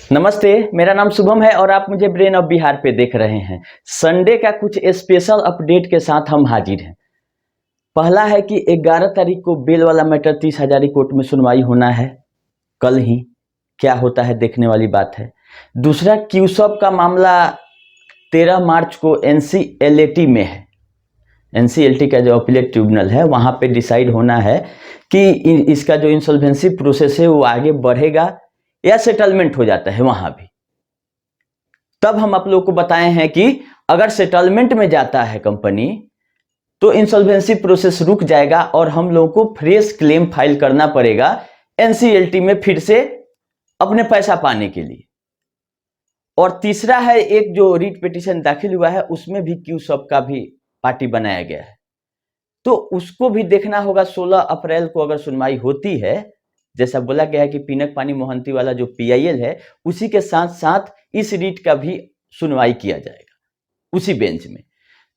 नमस्ते, मेरा नाम शुभम है और आप मुझे ब्रेन ऑफ बिहार पे देख रहे हैं। संडे का कुछ स्पेशल अपडेट के साथ हम हाजिर हैं। पहला है कि 11 तारीख को बेल वाला मैटर 30 हजारी कोर्ट में सुनवाई होना है। कल ही क्या होता है देखने वाली बात है। दूसरा, क्यूसॉप का मामला 13 मार्च को एनसीएलटी में है। एनसीएलटी का जो अपीलेट ट्रिब्यूनल है वहां पे डिसाइड होना है कि इसका जो इंसॉल्वेंसी प्रोसेस है वो आगे बढ़ेगा या सेटलमेंट हो जाता है वहां भी। तब हम आप लोगों को बताए हैं कि अगर सेटलमेंट में जाता है कंपनी तो इंसॉल्वेंसी प्रोसेस रुक जाएगा और हम लोगों को फ्रेश क्लेम फाइल करना पड़ेगा एनसीएलटी में फिर से अपने पैसा पाने के लिए। और तीसरा है, एक जो रीट पिटीशन दाखिल हुआ है उसमें भी क्यूसॉप का भी पार्टी बनाया गया है, तो उसको भी देखना होगा। 16 अप्रैल को अगर सुनवाई होती है, जैसा बोला गया है कि पीनक पानी मोहंती वाला जो पीआईएल है उसी के साथ साथ इस रीट का भी सुनवाई किया जाएगा उसी बेंच में।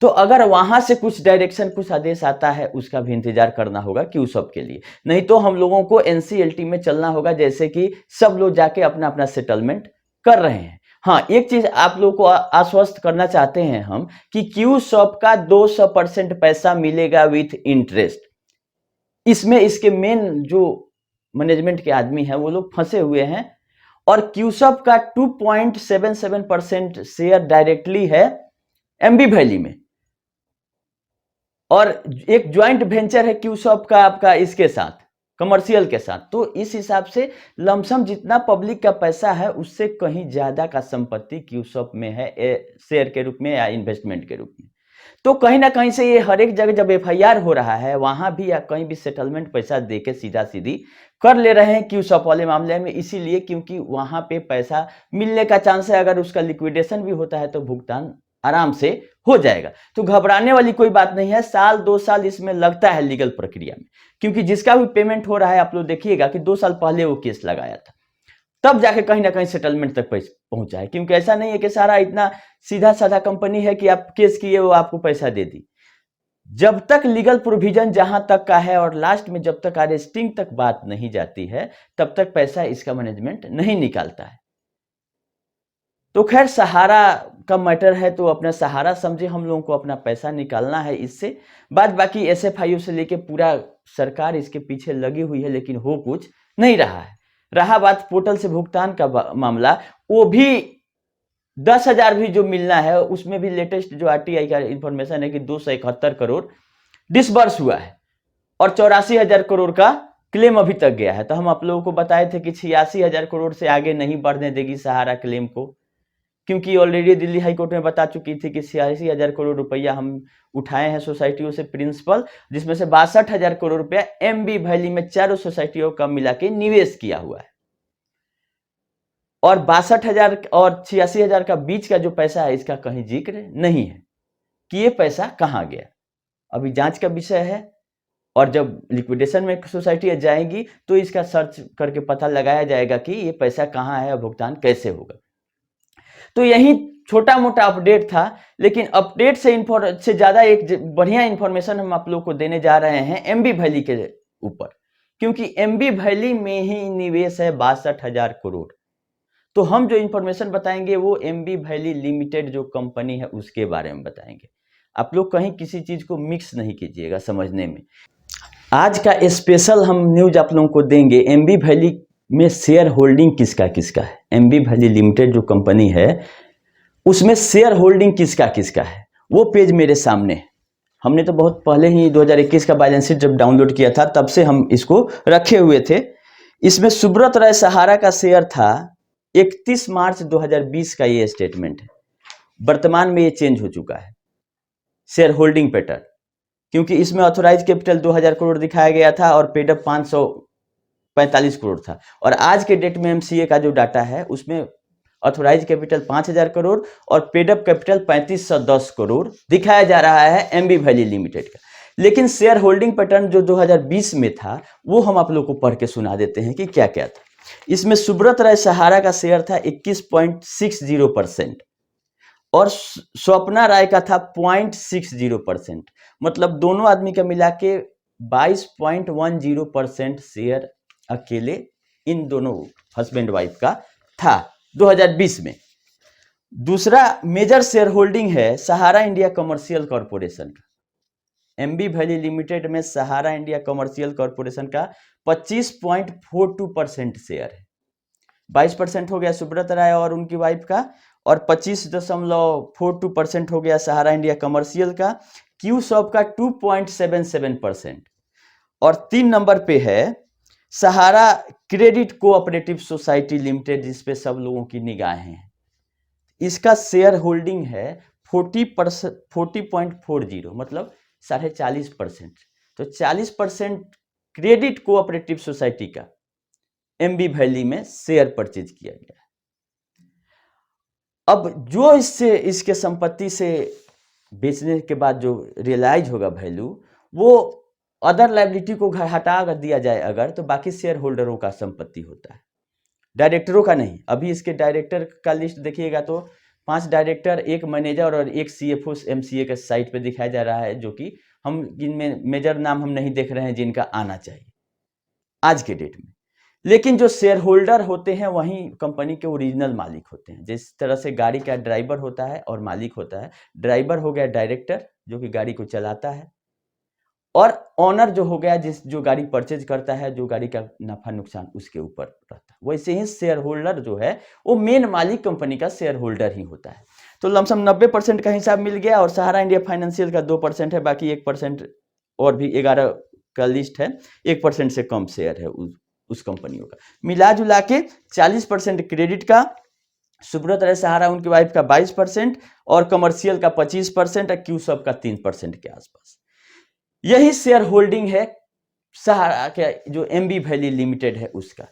तो अगर वहां से कुछ डायरेक्शन, कुछ आदेश आता है उसका भी इंतजार करना होगा क्यूसॉप के लिए। नहीं तो हम लोगों को एनसीएलटी में चलना होगा, जैसे कि सब लोग जाके अपना अपना सेटलमेंट कर रहे हैं। हाँ, एक चीज आप लोगों को आश्वस्त करना चाहते हैं हम कि क्यूसॉप का 200% पैसा मिलेगा विथ इंटरेस्ट। इसमें इसके मेन जो मैनेजमेंट के आदमी हैं वो लोग फंसे हुए हैं। और क्यूसॉप का 2.77% शेयर डायरेक्टली है एमबी वैली में, और एक ज्वाइंट वेंचर है क्यूसॉप का आपका इसके साथ, कमर्शियल के साथ। तो इस हिसाब से लमसम जितना पब्लिक का पैसा है उससे कहीं ज्यादा का संपत्ति क्यूसॉप में है, शेयर के रूप में या इन्वेस्टमेंट के रूप में। तो कहीं ना कहीं से ये हर एक जगह जब एफआईआर हो रहा है वहां भी या कहीं भी सेटलमेंट पैसा देके सीधा सीधी कर ले रहे हैं क्यूसॉप वाले मामले में, इसीलिए क्योंकि वहां पे पैसा मिलने का चांस है। अगर उसका लिक्विडेशन भी होता है तो भुगतान आराम से हो जाएगा। तो घबराने वाली कोई बात नहीं है। साल 2 साल इसमें लगता है लीगल प्रक्रिया में, क्योंकि जिसका भी पेमेंट हो रहा है आप लोग देखिएगा कि 2 साल पहले वो केस लगाया था, तब जाके कहीं ना कहीं सेटलमेंट तक पहुंचा है। क्योंकि ऐसा नहीं है कि सारा इतना सीधा साधा कंपनी है कि आप केस किए वो आपको पैसा दे दी। जब तक लीगल प्रोविजन जहां तक का है और लास्ट में जब तक अरेस्टिंग तक बात नहीं जाती है तब तक पैसा इसका मैनेजमेंट नहीं निकालता है। तो खैर, सहारा का मैटर है तो अपना सहारा समझे, हम लोगों को अपना पैसा निकालना है इससे। बाद बाकी एसएफआईओ से लेके पूरा सरकार इसके पीछे लगी हुई है, लेकिन हो कुछ नहीं रहा है। रहा बात पोर्टल से भुगतान का मामला, वो भी 10,000 भी जो मिलना है उसमें भी लेटेस्ट जो आरटीआई का इंफॉर्मेशन है कि 271 करोड़ डिसबर्स हुआ है और 84,000 करोड़ का क्लेम अभी तक गया है। तो हम आप लोगों को बताए थे कि 86,000 करोड़ से आगे नहीं बढ़ने देगी सहारा क्लेम को, क्योंकि ऑलरेडी दिल्ली हाईकोर्ट में बता चुकी थी कि 86,000 करोड़ रुपया हम उठाए हैं सोसाइटियों से प्रिंसिपल, जिसमें से 62,000 करोड़ रुपया एमबी वैली में चारों सोसाइटियों का मिला के निवेश किया हुआ है। और 62,000 और 86,000 का बीच का जो पैसा है इसका कहीं जिक्र नहीं है कि ये पैसा कहां गया। अभी जांच का विषय है और जब लिक्विडेशन में सोसाइटी जाएगी तो इसका सर्च करके पता लगाया जाएगा कि ये पैसा कहां है और भुगतान कैसे होगा। तो यही छोटा मोटा अपडेट था, लेकिन अपडेट से ज्यादा एक बढ़िया इंफॉर्मेशन हम आप लोग को देने जा रहे हैं एमबी वैली के ऊपर, क्योंकि एमबी वैली में ही निवेश है 62,000 करोड़। तो हम जो इंफॉर्मेशन बताएंगे वो एमबी वैली लिमिटेड जो कंपनी है उसके बारे में बताएंगे। आप लोग कहीं किसी चीज को मिक्स नहीं कीजिएगा समझने में। आज का स्पेशल हम न्यूज आप लोगों को देंगे, एमबी वैली में शेयर होल्डिंग किसका किसका है। एमबी वैली लिमिटेड जो कंपनी है उसमें शेयर होल्डिंग किसका किसका है वो पेज मेरे सामने है। हमने तो बहुत पहले ही 2021 का बैलेंस शीट जब डाउनलोड किया था तब से हम इसको रखे हुए थे। इसमें सुब्रत राय सहारा का शेयर था 31 मार्च 2020 का, ये स्टेटमेंट है। वर्तमान में ये चेंज हो चुका है शेयर होल्डिंग पैटर्न, क्योंकि इसमें ऑथोराइज कैपिटल 2,000 करोड़ दिखाया गया था और पेडअप 545 करोड़ था। और आज के डेट में एमसीए का जो डाटा है उसमें ऑथोराइज कैपिटल 5,000 करोड़ और पेडअप कैपिटल 3,510 करोड़ दिखाया जा रहा है एमबी वैली लिमिटेड का। लेकिन शेयर होल्डिंग पैटर्न जो 2020 में था वो हम आप लोग को पढ़ के सुना देते हैं कि क्या क्या था। इसमें सुब्रत राय सहारा का शेयर था 21.60% और स्वप्ना राय का था 0.60%। मतलब दोनों आदमी का मिला के 22.10% शेयर अकेले इन दोनों हस्बैंड वाइफ का था 2020 में। दूसरा मेजर शेयर होल्डिंग है सहारा इंडिया कमर्शियल कॉरपोरेशन का। एमबी वैली लिमिटेड में सहारा इंडिया कमर्शियल कॉरपोरेशन का 25.42% शेयर है। 22% हो गया सुब्रत राय और उनकी वाइफ का, और 25.42% हो गया सहारा इंडिया कमर्शियल का। क्यू शॉप का 2.77%। और 3 नंबर पे है सहारा क्रेडिट कोऑपरेटिव सोसाइटी लिमिटेड, जिसपे सब लोगों की निगाहें हैं। इसका शेयर होल्डिंग है 40.40, मतलब 40.5%। तो 40% क्रेडिट कोऑपरेटिव सोसाइटी का एमबी वैली में शेयर परचेज किया गया। अब जो इससे इसके संपत्ति से बेचने के बाद जो रियलाइज होगा वैल्यू, वो अदर लायबिलिटी को हटा कर दिया जाए अगर, तो बाकी शेयर होल्डरों का संपत्ति होता है, डायरेक्टरों का नहीं। अभी इसके डायरेक्टर का लिस्ट देखिएगा तो 5 डायरेक्टर, 1 मैनेजर और 1 सीएफओ एमसीए के साइट पे दिखाया जा रहा है, जो कि हम इनमें मेजर नाम हम नहीं देख रहे हैं जिनका आना चाहिए आज के डेट में। लेकिन जो शेयर होल्डर होते हैं वही कंपनी के ओरिजिनल मालिक होते हैं। जिस तरह से गाड़ी का ड्राइवर होता है और मालिक होता है, ड्राइवर हो गया डायरेक्टर जो कि गाड़ी को चलाता है, और ऑनर जो हो गया जो गाड़ी परचेज करता है, जो गाड़ी का नफा नुकसान उसके ऊपर रहता है। वैसे ही शेयर होल्डर जो है वो मेन मालिक कंपनी का शेयर होल्डर ही होता है। तो लमसम 90% का हिसाब मिल गया, और सहारा इंडिया फाइनेंशियल का 2% है, बाकी 1% और भी 11 का लिस्ट है, 1% से कम शेयर है उस कंपनियों का। मिला जुला के 40% क्रेडिट का, सुब्रत राय सहारा उनकी वाइफ का 22%, और कमर्शियल का 25%, और क्यू सब का 3% के आसपास। यही शेयर होल्डिंग है सहारा के जो एमबी वैली लिमिटेड है उसका।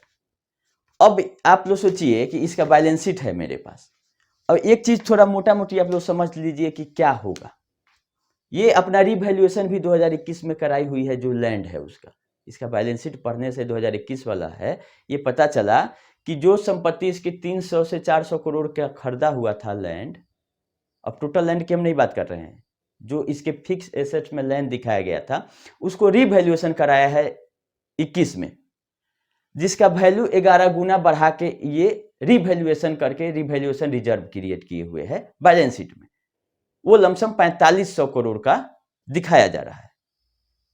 अब आप लोग सोचिए कि इसका बैलेंस शीट है मेरे पास। अब एक चीज थोड़ा मोटा मोटी आप लोग समझ लीजिए कि क्या होगा। ये अपना रिवैल्यूएशन भी 2021 में कराई हुई है जो लैंड है उसका। इसका बैलेंस शीट पढ़ने से 2021 वाला है, ये पता चला कि जो संपत्ति इसकी 300 से 400 करोड़ का खरीदा हुआ था लैंड, अब टोटल लैंड की हम नहीं बात कर रहे हैं, जो इसके फिक्स एसेट्स में लैंड दिखाया गया था उसको रिवैल्यूएशन कराया है 21 में, जिसका वैल्यू 11 गुना बढ़ा के ये रिवैल्यूएशन करके रिवैल्यूएशन रिजर्व क्रिएट किए हुए है बैलेंस शीट में। वो लमसम 4500 करोड़ का दिखाया जा रहा है।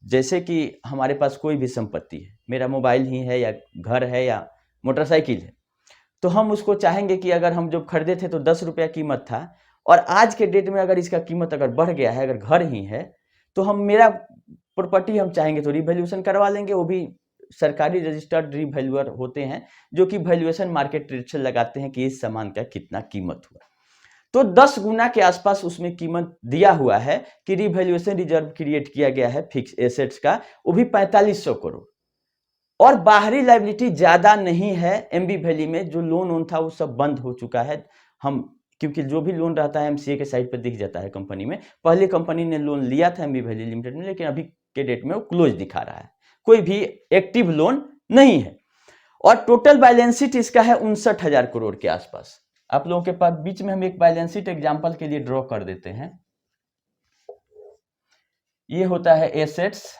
जैसे कि हमारे पास कोई भी संपत्ति है, मेरा मोबाइल ही है या घर है या मोटरसाइकिल है, तो हम उसको चाहेंगे कि अगर हम जब खरीदे थे तो 10 रुपया कीमत था, और आज के डेट में अगर इसका कीमत अगर बढ़ गया है, अगर घर ही है, तो हम मेरा प्रॉपर्टी हम चाहेंगे तो रिवैल्यूएशन करवा लेंगे। वो भी सरकारी रजिस्टर्ड रिवैल्यूअर होते हैं जो कि वैल्यूएशन मार्केट रेट से लगाते हैं कि इस सामान का कितना कीमत हुआ। तो 10 गुना के आसपास उसमें कीमत दिया हुआ है कि रिवैल्यूएशन रिजर्व क्रिएट किया गया है फिक्स एसेट्स का, वो भी 4500 करोड़। और बाहरी लायबिलिटी ज्यादा नहीं है एमबी वैली में। जो लोन था वो सब बंद हो चुका है। हम क्योंकि जो भी लोन रहता है एमसीए के साइट पर दिख जाता है कंपनी में। पहले कंपनी ने लोन लिया था एमबी वैली लिमिटेड में, लेकिन अभी के डेट में वो क्लोज दिखा रहा है, कोई भी एक्टिव लोन नहीं है। और टोटल बैलेंस शीट इसका है 59,000 करोड़ के आसपास। आप लोगों के पास बीच में हम एक बैलेंस शीट एग्जांपल के लिए ड्रॉ कर देते हैं। ये होता है एसेट्स,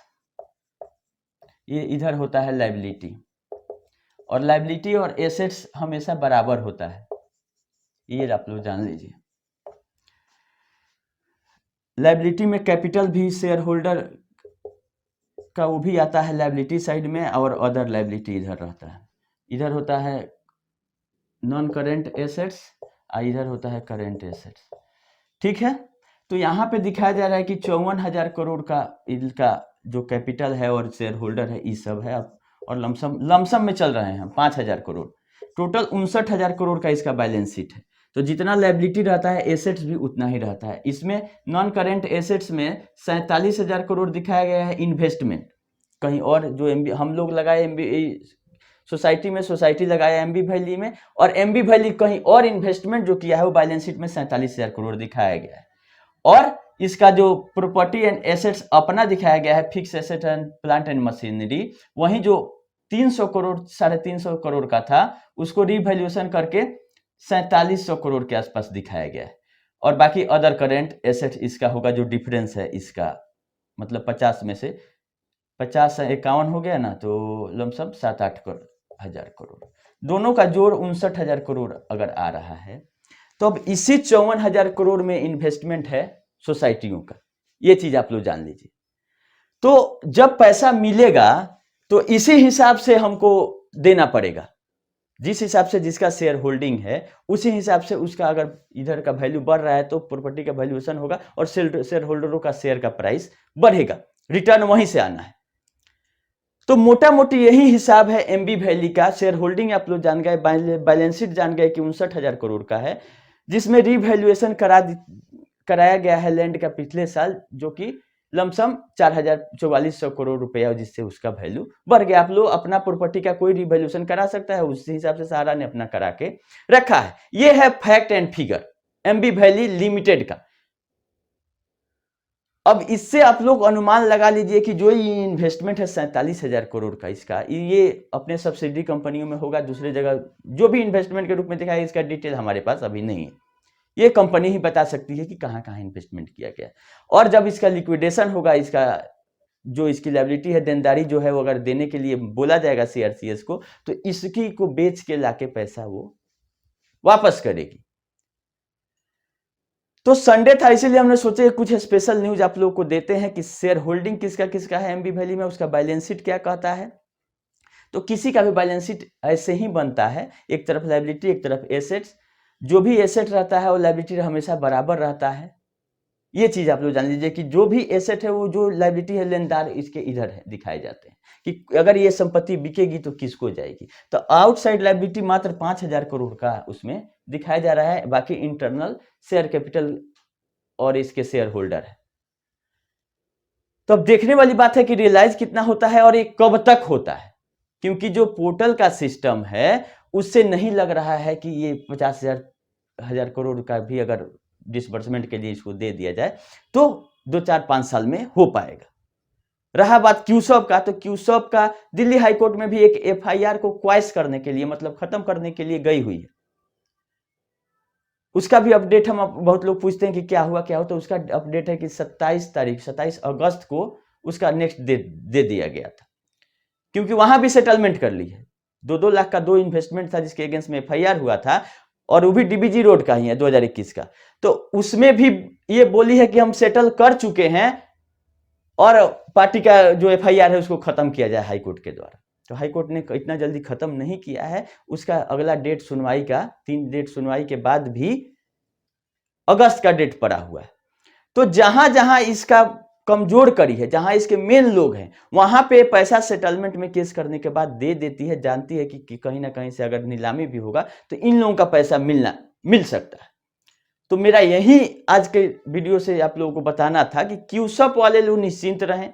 ये इधर होता है लायबिलिटी, और लायबिलिटी और एसेट्स हमेशा बराबर होता है, ये आप लोग जान लीजिए। लायबिलिटी में कैपिटल भी शेयर होल्डर का वो भी आता है लायबिलिटी साइड में, और अदर लायबिलिटी इधर रहता है। इधर होता है नॉन करेंट एसेट्स और इधर होता है करेंट एसेट्स। ठीक है, तो यहाँ पे दिखाया जा रहा है कि 54,000 करोड़ का इनका जो कैपिटल है और शेयर होल्डर है ये सब है, और लमसम में चल रहे हैं 5,000 करोड़। टोटल 59,000 करोड़ का इसका बैलेंस शीट है। तो जितना लायबिलिटी रहता है एसेट्स भी उतना ही रहता है। इसमें नॉन करेंट एसेट्स में 47,000 करोड़ दिखाया गया है इन्वेस्टमेंट कहीं और, जो हम लोग लगाए सोसाइटी में, सोसाइटी लगाया एमबी वैली में, और एमबी वैली कहीं और इन्वेस्टमेंट जो किया है वो बैलेंस शीट में 47,000 करोड़ दिखाया गया है। और इसका जो प्रॉपर्टी एंड एसेट्स अपना दिखाया गया है fix asset and plant and machinery, वहीं जो 300 करोड़ 350 करोड़ का था उसको रिवैल्यूएशन करके 4700 करोड़ के आसपास दिखाया गया है। और बाकी अदर करेंट एसेट इसका होगा, जो डिफरेंस है इसका, मतलब 50 में से 50 51 हो गया ना, तो लमसम 7-8 हजार करोड़। दोनों का जोड़ 59,000 करोड़ अगर आ रहा है, तो अब इसी 54,000 करोड़ में इन्वेस्टमेंट है सोसाइटियों का। ये चीज आप लोग जान लीजिए। तो जब पैसा मिलेगा तो इसी हिसाब से हमको देना पड़ेगा, जिस हिसाब से जिसका शेयर होल्डिंग है उसी हिसाब से उसका अगर इधर का वैल्यू बढ़ रहा है तो प्रॉपर्टी का वैल्यूएशन होगा और शेयर होल्डरों का शेयर का प्राइस बढ़ेगा, रिटर्न वहीं से आना है। तो मोटा मोटी यही हिसाब है एमबी वैली का। शेयर होल्डिंग आप लोग जान गए, बैलेंस शीट जान गए कि 59,000 करोड़ का है, जिसमें रिवैल्यूएशन कराया गया है लैंड का पिछले साल, जो कि लमसम 4,4400 करोड़ रुपया, जिससे उसका वैल्यू बढ़ गया। आप लोग अपना प्रॉपर्टी का कोई रिवैल्यूएशन करा सकता है, उसी हिसाब से सहारा ने अपना करा के रखा है। ये है fact and figure MB valley limited का। अब इससे आप लोग अनुमान लगा लीजिए कि जो ये इन्वेस्टमेंट है 47,000 करोड़ का, इसका ये अपने सब्सिडी कंपनियों में होगा, दूसरे जगह जो भी इन्वेस्टमेंट के रूप में दिखाया, इसका डिटेल हमारे पास अभी नहीं है। ये कंपनी ही बता सकती है कि कहाँ कहाँ इन्वेस्टमेंट किया गया। और जब इसका लिक्विडेशन होगा, इसका जो इसकी लायबिलिटी है, देनदारी जो है वो अगर देने के लिए बोला जाएगा सीआरसीएस को, तो इसकी को बेच के लाके पैसा वो वापस करेगी। तो संडे था, इसीलिए हमने सोचे कुछ स्पेशल न्यूज आप लोगों को देते हैं कि शेयर होल्डिंग किसका किसका है एमबी वैली में, उसका बैलेंस शीट क्या कहता है। तो किसी का भी बैलेंस शीट ऐसे ही बनता है, एक तरफ लायबिलिटी एक तरफ एसेट्स। जो भी एसेट रहता है वो लायबिलिटी हमेशा बराबर रहता है। ये चीज आप लोग जान लीजिए कि जो भी एसेट है वो जो लायबिलिटी है लेनदार इसके इधर है दिखाए जाते हैं कि अगर ये संपत्ति बिकेगी तो किसको जाएगी। तो आउटसाइड लायबिलिटी मात्र 5,000 करोड़ का उसमें दिखाया जा रहा है, बाकी इंटरनल शेयर कैपिटल और इसके शेयर होल्डर है। तो अब देखने वाली बात है कि रियलाइज कितना होता है और ये कब तक होता है, क्योंकि जो पोर्टल का सिस्टम है उससे नहीं लग रहा है कि ये 50,000 करोड़ का भी अगर डिसबर्समेंट के लिए इसको दे दिया जाए तो 2-4-5 साल में हो पाएगा। रहा बात क्यूसॉप का, तो क्यूसॉप का दिल्ली हाईकोर्ट में भी एक एफआईआर को क्वाइश करने के लिए, मतलब खत्म करने के लिए गई हुई है। उसका भी अपडेट हम बहुत लोग पूछते हैं कि क्या हुआ क्या हो, तो उसका अपडेट है कि 27 अगस्त को उसका नेक्स्ट दे दिया गया था, क्योंकि वहां भी सेटलमेंट कर ली है। 2-2 लाख का 2 इन्वेस्टमेंट था जिसके अगेंस्ट में एफआईआर हुआ था, और वो भी डीबीजी रोड का ही है 2021 का। तो उसमें भी ये बोली है कि हम सेटल कर चुके हैं और पार्टी का जो एफआईआर है उसको खत्म किया जाए हाईकोर्ट के द्वारा। तो हाईकोर्ट ने इतना जल्दी खत्म नहीं किया है, उसका अगला डेट सुनवाई का 3 डेट सुनवाई के बाद भी अगस्त का डेट पड़ा हुआ है। तो जहां जहां इसका कमजोर कड़ी है, जहां इसके मेन लोग हैं, वहां पे पैसा सेटलमेंट में केस करने के बाद दे देती है, जानती है कि कहीं ना कहीं से अगर नीलामी भी होगा तो इन लोगों का पैसा मिल सकता है। तो मेरा यही आज के वीडियो से आप लोगों को बताना था कि क्यूसॉप वाले लोग निश्चिंत रहें,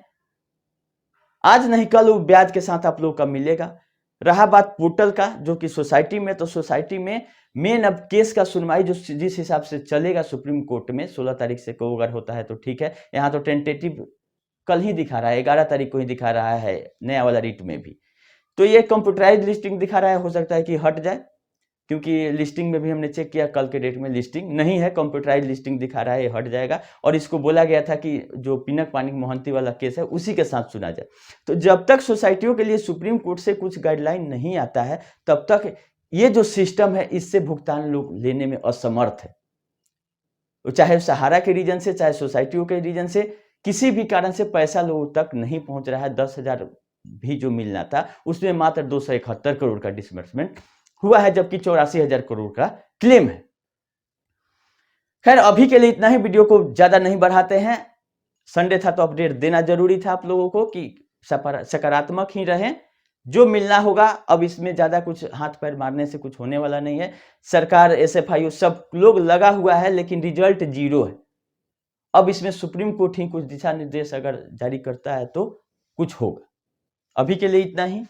आज नहीं कल वो ब्याज के साथ आप लोगों का मिलेगा। रहा बात पोर्टल का, जो कि सोसाइटी में, तो सोसाइटी में मेन अब केस का सुनवाई जो जिस हिसाब से चलेगा सुप्रीम कोर्ट में 16 तारीख से को अगर होता है तो ठीक है। यहाँ तो टेंटेटिव कल ही दिखा रहा है, 11 तारीख को ही दिखा रहा है नया वाला रीट में भी। तो ये कंप्यूटराइज लिस्टिंग दिखा रहा है, हो सकता है कि हट जाए, क्योंकि लिस्टिंग में भी हमने चेक किया कल के डेट में लिस्टिंग नहीं है, कंप्यूटराइज लिस्टिंग दिखा रहा है, ये हट जाएगा। और इसको बोला गया था कि जो पिनक पानिक मोहंती वाला केस है उसी के साथ सुना जाए। तो जब तक सोसाइटियों के लिए सुप्रीम कोर्ट से कुछ गाइडलाइन नहीं आता है तब तक ये जो सिस्टम है इससे भुगतान लोग लेने में असमर्थ है। चाहे सहारा के रीजन से चाहे सोसाइटियों के रीजन से, किसी भी कारण से पैसा लोगों तक नहीं पहुंच रहा है। 10,000 भी जो मिलना था उसमें मात्र 271 करोड़ का डिसबर्समेंट हुआ है, जबकि 84,000 करोड़ का क्लेम है। खैर अभी के लिए इतना ही, वीडियो को ज्यादा नहीं बढ़ाते हैं। संडे था तो अपडेट देना जरूरी था आप लोगों को कि सकारात्मक ही रहें। जो मिलना होगा, अब इसमें ज्यादा कुछ हाथ पैर मारने से कुछ होने वाला नहीं है। सरकार एसएफआईओ सब लोग लगा हुआ है, लेकिन रिजल्ट 0 है। अब इसमें सुप्रीम कोर्ट ही कुछ दिशा निर्देश अगर जारी करता है तो कुछ होगा। अभी के लिए इतना ही।